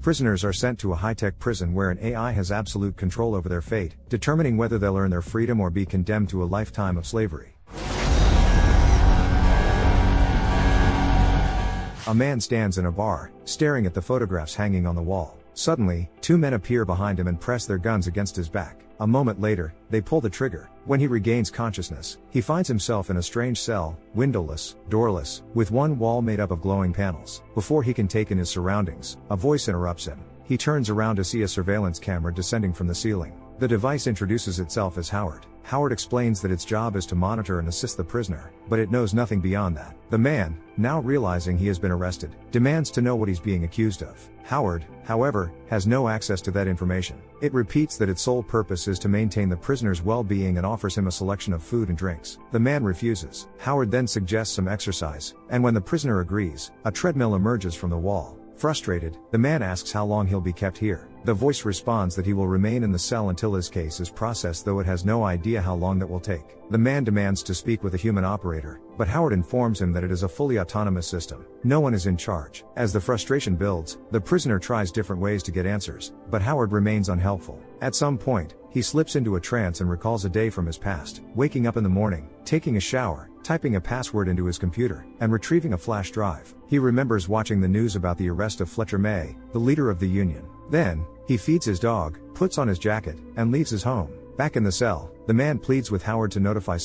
Prisoners are sent to a high-tech prison where an AI has absolute control over their fate, determining whether they'll earn their freedom or be condemned to a lifetime of slavery. A man stands in a bar, staring at the photographs hanging on the wall. Suddenly, two men appear behind him and press their guns against his back. A moment later, they pull the trigger. When he regains consciousness, he finds himself in a strange cell, windowless, doorless, with one wall made up of glowing panels. Before he can take in his surroundings, a voice interrupts him. He turns around to see a surveillance camera descending from the ceiling. The device introduces itself as Howard. Howard explains that its job is to monitor and assist the prisoner, but it knows nothing beyond that. The man, now realizing he has been arrested, demands to know what he's being accused of. Howard, however, has no access to that information. It repeats that its sole purpose is to maintain the prisoner's well-being and offers him a selection of food and drinks. The man refuses. Howard then suggests some exercise, and when the prisoner agrees, a treadmill emerges from the wall. Frustrated, the man asks how long he'll be kept here. The voice responds that he will remain in the cell until his case is processed, though it has no idea how long that will take. The man demands to speak with a human operator, but Howard informs him that it is a fully autonomous system. No one is in charge. As the frustration builds, the prisoner tries different ways to get answers, but Howard remains unhelpful. At some point, he slips into a trance and recalls a day from his past, waking up in the morning, taking a shower, typing a password into his computer, and retrieving a flash drive. He remembers watching the news about the arrest of Fletcher May, the leader of the Union. Then, he feeds his dog, puts on his jacket, and leaves his home. Back in the cell, the man pleads with Howard to notify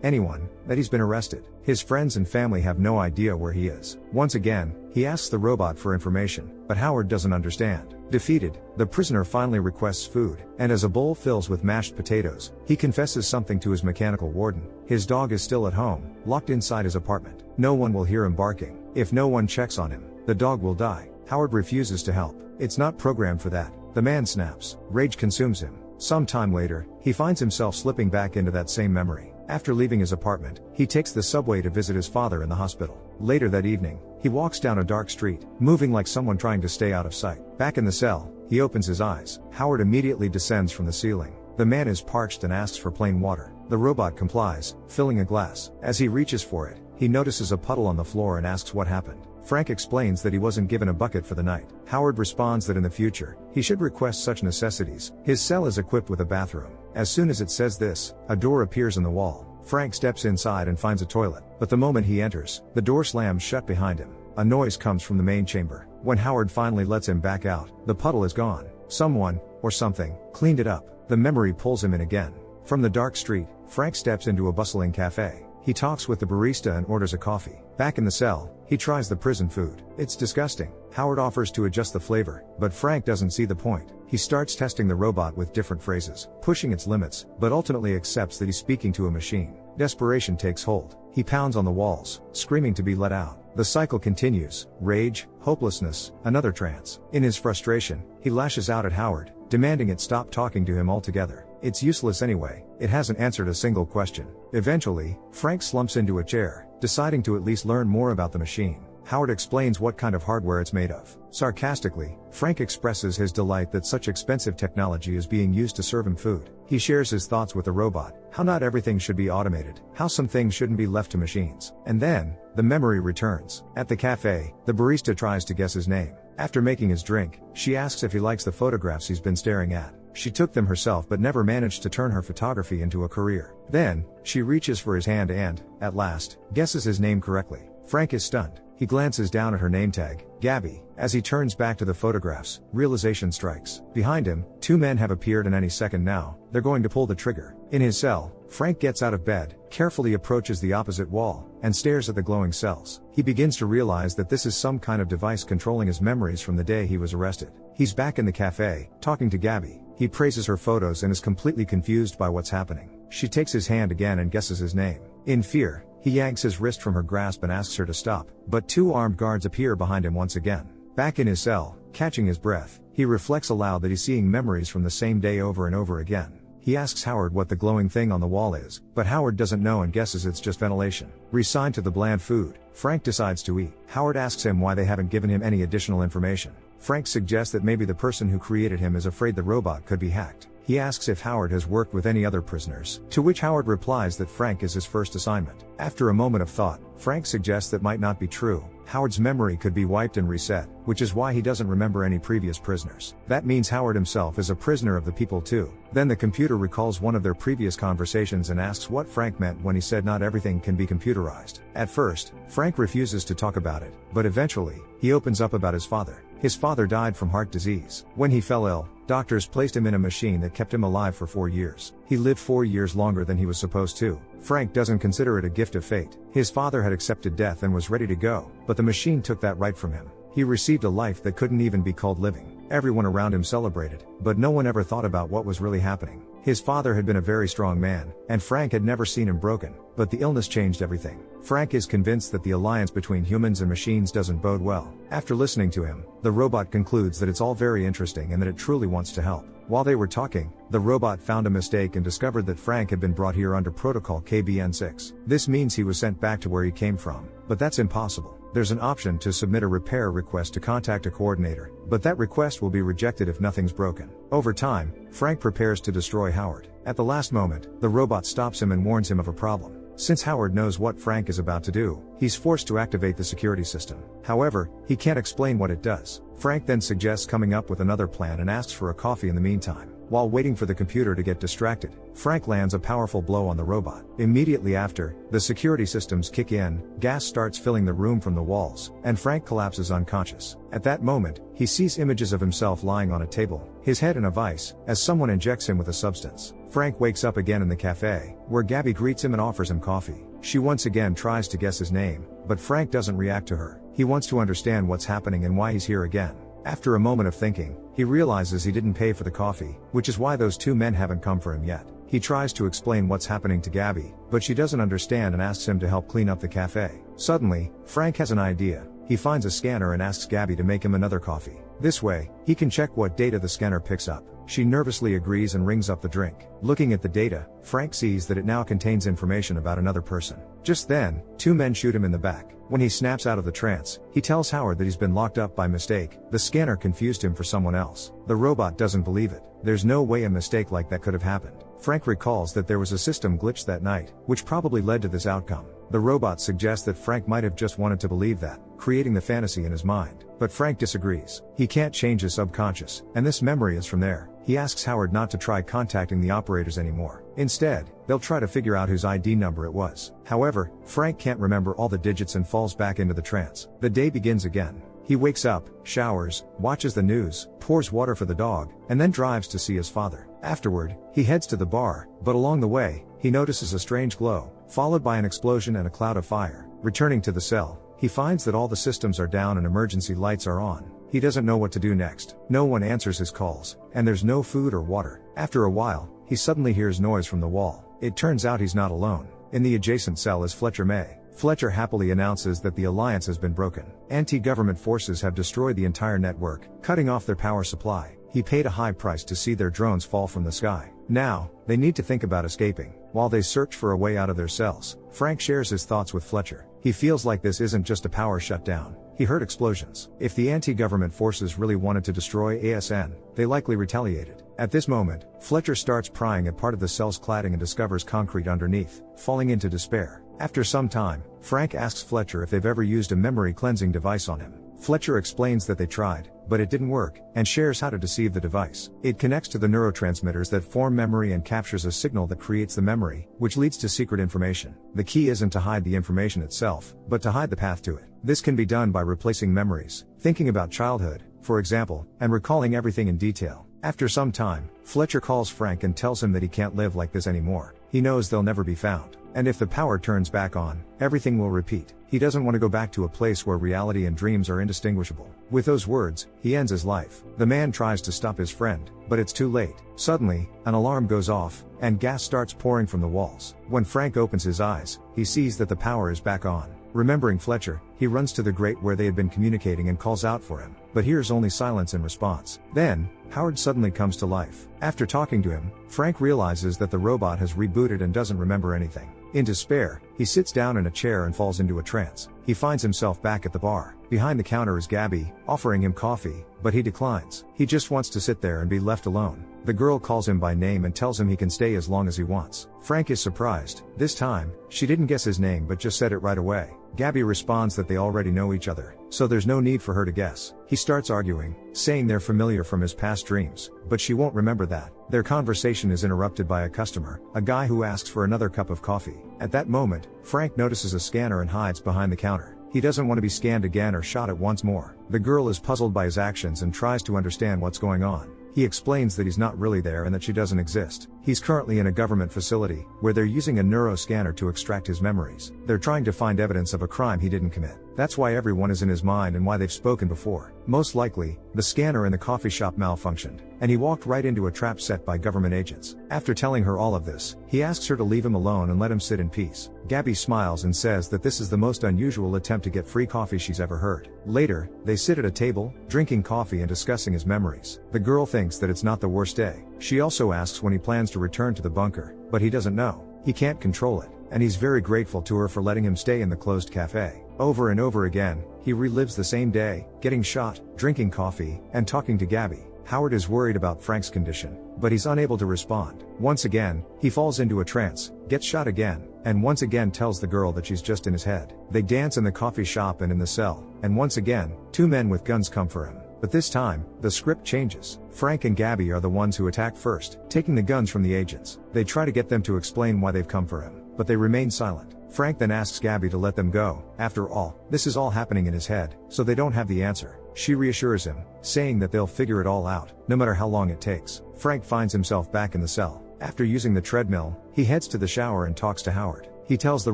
anyone, that he's been arrested. His friends and family have no idea where he is. Once again, he asks the robot for information, but Howard doesn't understand. Defeated, the prisoner finally requests food, and as a bowl fills with mashed potatoes, he confesses something to his mechanical warden. His dog is still at home, locked inside his apartment. No one will hear him barking. If no one checks on him, the dog will die. Howard refuses to help. It's not programmed for that. The man snaps. Rage consumes him. Some time later, he finds himself slipping back into that same memory. After leaving his apartment, he takes the subway to visit his father in the hospital. Later that evening, he walks down a dark street, moving like someone trying to stay out of sight. Back in the cell, he opens his eyes. Howard immediately descends from the ceiling. The man is parched and asks for plain water. The robot complies, filling a glass. As he reaches for it, he notices a puddle on the floor and asks what happened. Frank explains that he wasn't given a bucket for the night. Howard responds that in the future, he should request such necessities. His cell is equipped with a bathroom. As soon as it says this, a door appears in the wall. Frank steps inside and finds a toilet, but the moment he enters, the door slams shut behind him. A noise comes from the main chamber. When Howard finally lets him back out, the puddle is gone. Someone, or something, cleaned it up. The memory pulls him in again. From the dark street, Frank steps into a bustling cafe. He talks with the barista and orders a coffee. Back in the cell, he tries the prison food. It's disgusting. Howard offers to adjust the flavor, but Frank doesn't see the point. He starts testing the robot with different phrases, pushing its limits, but ultimately accepts that he's speaking to a machine. Desperation takes hold. He pounds on the walls, screaming to be let out. The cycle continues. Rage, hopelessness, another trance. In his frustration, he lashes out at Howard, demanding it stop talking to him altogether. It's useless anyway. It hasn't answered a single question. Eventually, Frank slumps into a chair, deciding to at least learn more about the machine. Howard explains what kind of hardware it's made of. Sarcastically, Frank expresses his delight that such expensive technology is being used to serve him food. He shares his thoughts with the robot, how not everything should be automated, how some things shouldn't be left to machines. And then, the memory returns. At the cafe, the barista tries to guess his name. After making his drink, she asks if he likes the photographs he's been staring at. She took them herself but never managed to turn her photography into a career. Then, she reaches for his hand and, at last, guesses his name correctly. Frank is stunned. He glances down at her name tag, Gabby. As he turns back to the photographs, realization strikes. Behind him, two men have appeared and any second now, they're going to pull the trigger. In his cell, Frank gets out of bed, carefully approaches the opposite wall, and stares at the glowing cells. He begins to realize that this is some kind of device controlling his memories from the day he was arrested. He's back in the cafe, talking to Gabby. He praises her photos and is completely confused by what's happening. She takes his hand again and guesses his name. In fear, he yanks his wrist from her grasp and asks her to stop, but two armed guards appear behind him once again. Back in his cell, catching his breath, he reflects aloud that he's seeing memories from the same day over and over again. He asks Howard what the glowing thing on the wall is, but Howard doesn't know and guesses it's just ventilation. Resigned to the bland food, Frank decides to eat. Howard asks him why they haven't given him any additional information. Frank suggests that maybe the person who created him is afraid the robot could be hacked. He asks if Howard has worked with any other prisoners, to which Howard replies that Frank is his first assignment. After a moment of thought, Frank suggests that might not be true. Howard's memory could be wiped and reset, which is why he doesn't remember any previous prisoners. That means Howard himself is a prisoner of the people too. Then the computer recalls one of their previous conversations and asks what Frank meant when he said not everything can be computerized. At first, Frank refuses to talk about it, but eventually, he opens up about his father. His father died from heart disease. When he fell ill, doctors placed him in a machine that kept him alive for 4 years. He lived 4 years longer than he was supposed to. Frank doesn't consider it a gift of fate. His father had accepted death and was ready to go, but the machine took that right from him. He received a life that couldn't even be called living. Everyone around him celebrated, but no one ever thought about what was really happening. His father had been a very strong man, and Frank had never seen him broken, but the illness changed everything. Frank is convinced that the alliance between humans and machines doesn't bode well. After listening to him, the robot concludes that it's all very interesting and that it truly wants to help. While they were talking, the robot found a mistake and discovered that Frank had been brought here under protocol KBN6. This means he was sent back to where he came from, but that's impossible. There's an option to submit a repair request to contact a coordinator, but that request will be rejected if nothing's broken. Over time, Frank prepares to destroy Howard. At the last moment, the robot stops him and warns him of a problem. Since Howard knows what Frank is about to do, he's forced to activate the security system. However, he can't explain what it does. Frank then suggests coming up with another plan and asks for a coffee in the meantime. While waiting for the computer to get distracted, Frank lands a powerful blow on the robot. Immediately after, the security systems kick in, gas starts filling the room from the walls, and Frank collapses unconscious. At that moment, he sees images of himself lying on a table, his head in a vice, as someone injects him with a substance. Frank wakes up again in the cafe, where Gabby greets him and offers him coffee. She once again tries to guess his name, but Frank doesn't react to her. He wants to understand what's happening and why he's here again. After a moment of thinking, he realizes he didn't pay for the coffee, which is why those two men haven't come for him yet. He tries to explain what's happening to Gabby, but she doesn't understand and asks him to help clean up the cafe. Suddenly, Frank has an idea. He finds a scanner and asks Gabby to make him another coffee. This way, he can check what data the scanner picks up. She nervously agrees and rings up the drink. Looking at the data, Frank sees that it now contains information about another person. Just then, two men shoot him in the back. When he snaps out of the trance, he tells Howard that he's been locked up by mistake. The scanner confused him for someone else. The robot doesn't believe it. There's no way a mistake like that could have happened. Frank recalls that there was a system glitch that night, which probably led to this outcome. The robot suggests that Frank might have just wanted to believe that, creating the fantasy in his mind. But Frank disagrees. He can't change his subconscious, and this memory is from there. He asks Howard not to try contacting the operators anymore. Instead, they'll try to figure out whose ID number it was. However, Frank can't remember all the digits and falls back into the trance. The day begins again. He wakes up, showers, watches the news, pours water for the dog, and then drives to see his father. Afterward, he heads to the bar, but along the way, he notices a strange glow, followed by an explosion and a cloud of fire. Returning to the cell, he finds that all the systems are down and emergency lights are on. He doesn't know what to do next. No one answers his calls, and there's no food or water. After a while, he suddenly hears noise from the wall. It turns out he's not alone. In the adjacent cell is Fletcher May. Fletcher happily announces that the alliance has been broken. Anti-government forces have destroyed the entire network, cutting off their power supply. He paid a high price to see their drones fall from the sky. Now, they need to think about escaping. While they search for a way out of their cells, Frank shares his thoughts with Fletcher. He feels like this isn't just a power shutdown. He heard explosions. If the anti-government forces really wanted to destroy ASN, they likely retaliated. At this moment, Fletcher starts prying at part of the cell's cladding and discovers concrete underneath, falling into despair. After some time, Frank asks Fletcher if they've ever used a memory cleansing device on him. Fletcher explains that they tried, but it didn't work, and shares how to deceive the device. It connects to the neurotransmitters that form memory and captures a signal that creates the memory, which leads to secret information. The key isn't to hide the information itself, but to hide the path to it. This can be done by replacing memories, thinking about childhood, for example, and recalling everything in detail. After some time, Fletcher calls Frank and tells him that he can't live like this anymore. He knows they'll never be found. And if the power turns back on, everything will repeat. He doesn't want to go back to a place where reality and dreams are indistinguishable. With those words, he ends his life. The man tries to stop his friend, but it's too late. Suddenly, an alarm goes off, and gas starts pouring from the walls. When Frank opens his eyes, he sees that the power is back on. Remembering Fletcher, he runs to the grate where they had been communicating and calls out for him, but hears only silence in response. Then, Howard suddenly comes to life. After talking to him, Frank realizes that the robot has rebooted and doesn't remember anything. In despair, he sits down in a chair and falls into a trance. He finds himself back at the bar. Behind the counter is Gabby, offering him coffee, but he declines. He just wants to sit there and be left alone. The girl calls him by name and tells him he can stay as long as he wants. Frank is surprised. This time, she didn't guess his name but just said it right away. Gabby responds that they already know each other, so there's no need for her to guess. He starts arguing, saying they're familiar from his past dreams, but she won't remember that. Their conversation is interrupted by a customer, a guy who asks for another cup of coffee. At that moment, Frank notices a scanner and hides behind the counter. He doesn't want to be scanned again or shot at once more. The girl is puzzled by his actions and tries to understand what's going on. He explains that he's not really there and that she doesn't exist. He's currently in a government facility, where they're using a neuroscanner to extract his memories. They're trying to find evidence of a crime he didn't commit. That's why everyone is in his mind and why they've spoken before. Most likely, the scanner in the coffee shop malfunctioned, and he walked right into a trap set by government agents. After telling her all of this, he asks her to leave him alone and let him sit in peace. Gabby smiles and says that this is the most unusual attempt to get free coffee she's ever heard. Later, they sit at a table, drinking coffee and discussing his memories. The girl thinks that it's not the worst day. She also asks when he plans to return to the bunker, but he doesn't know. He can't control it, and he's very grateful to her for letting him stay in the closed cafe. Over and over again, he relives the same day, getting shot, drinking coffee, and talking to Gabby. Howard is worried about Frank's condition, but he's unable to respond. Once again, he falls into a trance, gets shot again, and once again tells the girl that she's just in his head. They dance in the coffee shop and in the cell, and once again, two men with guns come for him. But this time, the script changes. Frank and Gabby are the ones who attack first, taking the guns from the agents. They try to get them to explain why they've come for him, but they remain silent. Frank then asks Gabby to let them go. After all, this is all happening in his head, so they don't have the answer. She reassures him, saying that they'll figure it all out, no matter how long it takes. Frank finds himself back in the cell. After using the treadmill, he heads to the shower and talks to Howard. He tells the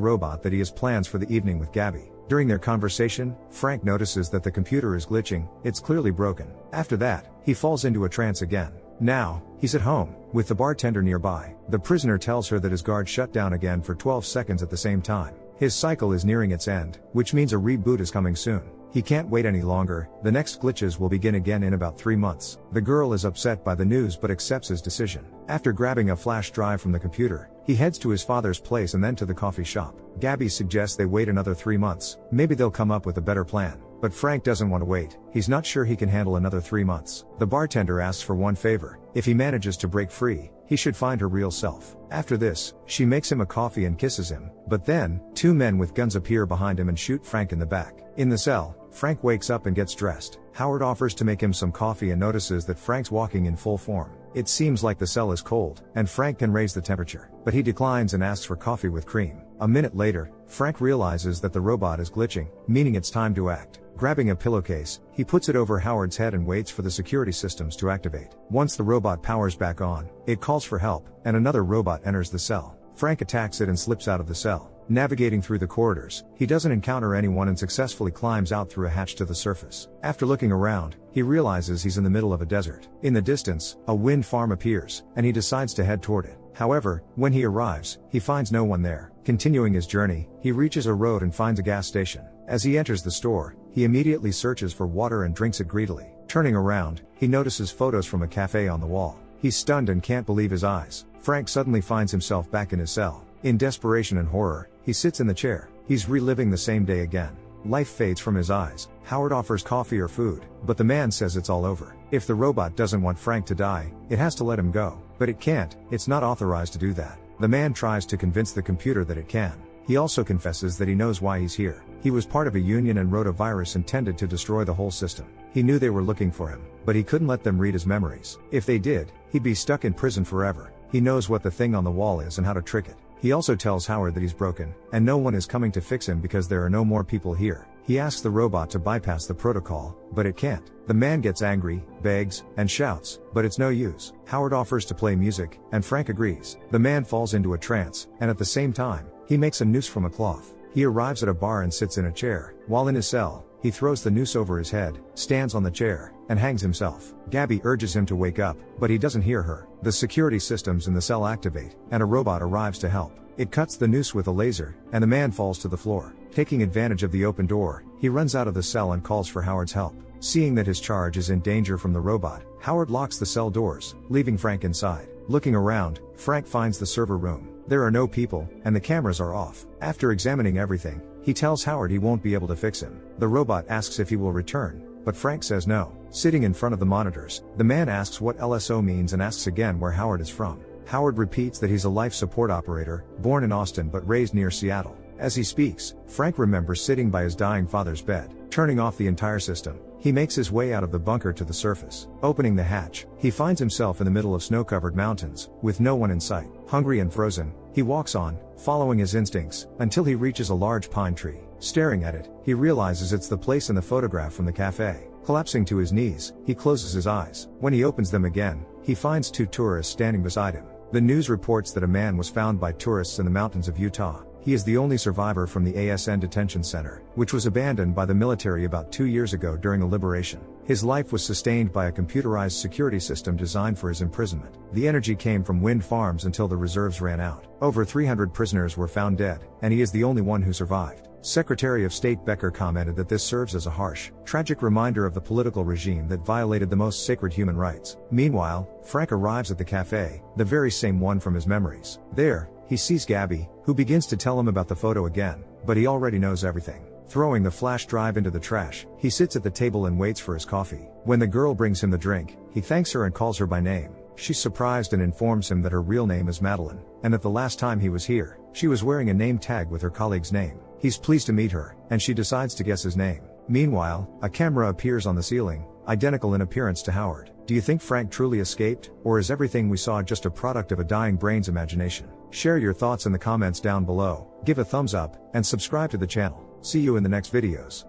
robot that he has plans for the evening with Gabby. During their conversation, Frank notices that the computer is glitching. It's clearly broken. After that, he falls into a trance again. Now, he's at home, with the bartender nearby. The prisoner tells her that his guard shut down again for 12 seconds at the same time. His cycle is nearing its end, which means a reboot is coming soon. He can't wait any longer. The next glitches will begin again in about 3 months. The girl is upset by the news but accepts his decision. After grabbing a flash drive from the computer, he heads to his father's place and then to the coffee shop. Gabby suggests they wait another 3 months. Maybe they'll come up with a better plan. But Frank doesn't want to wait. He's not sure he can handle another 3 months. The bartender asks for one favor. If he manages to break free, he should find her real self. After this, she makes him a coffee and kisses him. But then, two men with guns appear behind him and shoot Frank in the back. In the cell, Frank wakes up and gets dressed. Howard offers to make him some coffee and notices that Frank's walking in full form. It seems like the cell is cold, and Frank can raise the temperature. But he declines and asks for coffee with cream. A minute later, Frank realizes that the robot is glitching, meaning it's time to act. Grabbing a pillowcase, he puts it over Howard's head and waits for the security systems to activate. Once the robot powers back on, it calls for help, and another robot enters the cell. Frank attacks it and slips out of the cell. Navigating through the corridors, he doesn't encounter anyone and successfully climbs out through a hatch to the surface. After looking around, he realizes he's in the middle of a desert. In the distance, a wind farm appears, and he decides to head toward it. However, when he arrives, he finds no one there. Continuing his journey, he reaches a road and finds a gas station. As he enters the store, he immediately searches for water and drinks it greedily. Turning around, he notices photos from a cafe on the wall. He's stunned and can't believe his eyes. Frank suddenly finds himself back in his cell. In desperation and horror, he sits in the chair. He's reliving the same day again. Life fades from his eyes. Howard offers coffee or food, but the man says it's all over. If the robot doesn't want Frank to die, it has to let him go. But it can't. It's not authorized to do that. The man tries to convince the computer that it can. He also confesses that he knows why he's here. He was part of a union and wrote a virus intended to destroy the whole system. He knew they were looking for him, but he couldn't let them read his memories. If they did, he'd be stuck in prison forever. He knows what the thing on the wall is and how to trick it. He also tells Howard that he's broken, and no one is coming to fix him because there are no more people here. He asks the robot to bypass the protocol, but it can't. The man gets angry, begs, and shouts, but it's no use. Howard offers to play music, and Frank agrees. The man falls into a trance, and at the same time, he makes a noose from a cloth. He arrives at a bar and sits in a chair. While in his cell, he throws the noose over his head, stands on the chair, and hangs himself. Gabby urges him to wake up, but he doesn't hear her. The security systems in the cell activate, and a robot arrives to help. It cuts the noose with a laser, and the man falls to the floor. Taking advantage of the open door, he runs out of the cell and calls for Howard's help. Seeing that his charge is in danger from the robot, Howard locks the cell doors, leaving Frank inside. Looking around, Frank finds the server room. There are no people, and the cameras are off. After examining everything, He tells Howard he won't be able to fix him. The robot asks if he will return, but Frank says no. Sitting in front of the monitors, the man asks what LSO means and asks again where Howard is from. Howard repeats that he's a life support operator, born in Austin but raised near Seattle. As he speaks, Frank remembers sitting by his dying father's bed. Turning off the entire system, he makes his way out of the bunker to the surface. Opening the hatch, he finds himself in the middle of snow-covered mountains, with no one in sight. Hungry and frozen, he walks on, following his instincts, until he reaches a large pine tree. Staring at it, he realizes it's the place in the photograph from the cafe. Collapsing to his knees, he closes his eyes. When he opens them again, he finds 2 tourists standing beside him. The news reports that a man was found by tourists in the mountains of Utah. He is the only survivor from the ASN detention center, which was abandoned by the military about 2 years ago during a liberation. His life was sustained by a computerized security system designed for his imprisonment. The energy came from wind farms until the reserves ran out. Over 300 prisoners were found dead, and he is the only one who survived. Secretary of State Becker commented that this serves as a harsh, tragic reminder of the political regime that violated the most sacred human rights. Meanwhile, Frank arrives at the cafe, the very same one from his memories. There, he sees Gabby, who begins to tell him about the photo again, but he already knows everything. Throwing the flash drive into the trash, he sits at the table and waits for his coffee. When the girl brings him the drink, he thanks her and calls her by name. She's surprised and informs him that her real name is Madeline, and that the last time he was here, she was wearing a name tag with her colleague's name. He's pleased to meet her, and she decides to guess his name. Meanwhile, a camera appears on the ceiling, identical in appearance to Howard. Do you think Frank truly escaped, or is everything we saw just a product of a dying brain's imagination? Share your thoughts in the comments down below, give a thumbs up, and subscribe to the channel. See you in the next videos.